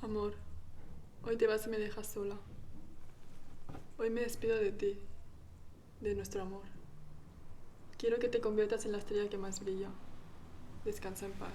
Amor, hoy te vas y me dejas sola. Hoy me despido de ti, de nuestro amor. Quiero que te conviertas en la estrella que más brilla. Descansa en paz.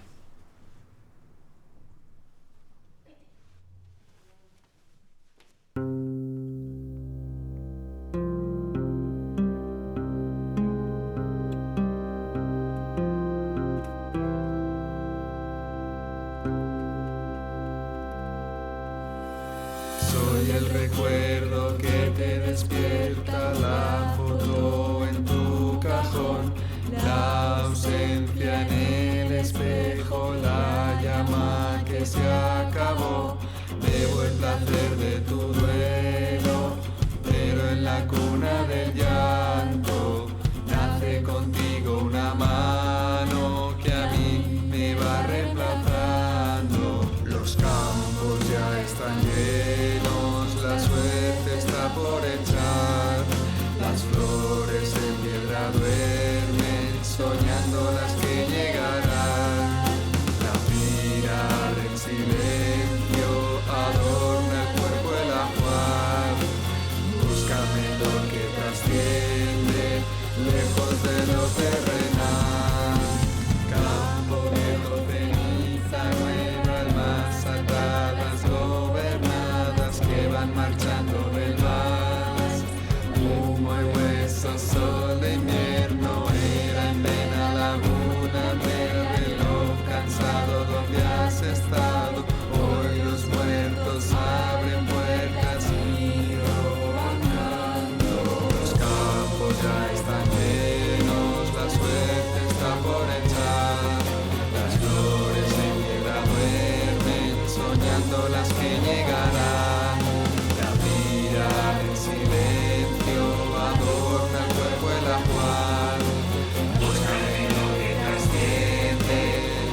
Soy el recuerdo que te despierta, la foto en tu cajón, la ausencia en el espejo, la llama que se acabó. Bebo el placer de tu duelo, pero en la cuna del llanto nace contigo una mano que a mí me va reemplazando. Los campos ya están llenos, la suerte está por echar. Las flores en piedra duermen, soñando las que llegarán. La pira del silencio adorna el cuerpo el ajuar. Búscame lo que trasciende, lejos de lo terrenal. Campo viejo, ceniza nueva, almas saltadas, gobernadas que van marchando del vals. Humo y hueso, sol de invierno, era en vena laguna del reloj cansado donde has estado. Hoy los muertos abren puertas y roban andando. Los campos ya están llenos, la suerte está por echar. Las flores en piedra duermen, soñando las que llegarán. La pira del silencio adorna el cuerpo el ajuar. Búscame lo que trasciende,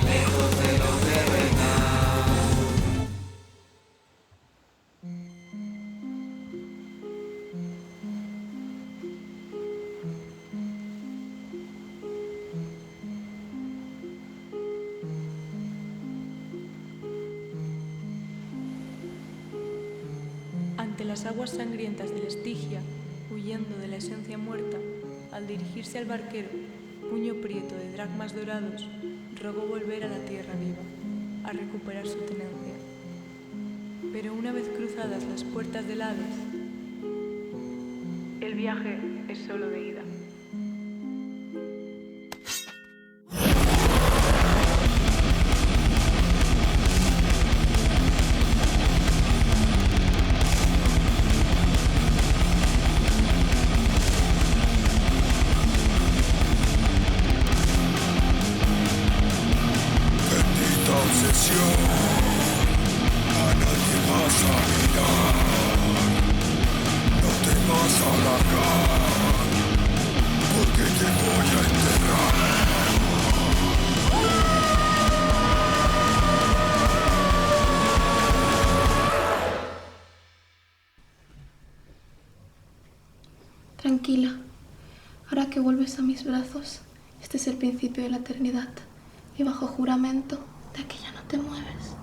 lejos de lo terrenal. Ante las aguas sangrientas del Estigia, huyendo de la esencia muerta, al dirigirse al barquero, puño prieto de dracmas dorados, rogó volver a la tierra viva, a recuperar su tenencia. Pero una vez cruzadas las puertas del Hades, el viaje es solo de ida. Bendita obsesión, a nadie vas a mirar, no te vas a largar, porque te voy a enterrar. Tranquila, ahora que vuelves a mis brazos, este es el principio de la eternidad, y bajo juramento de que ya no te mueves.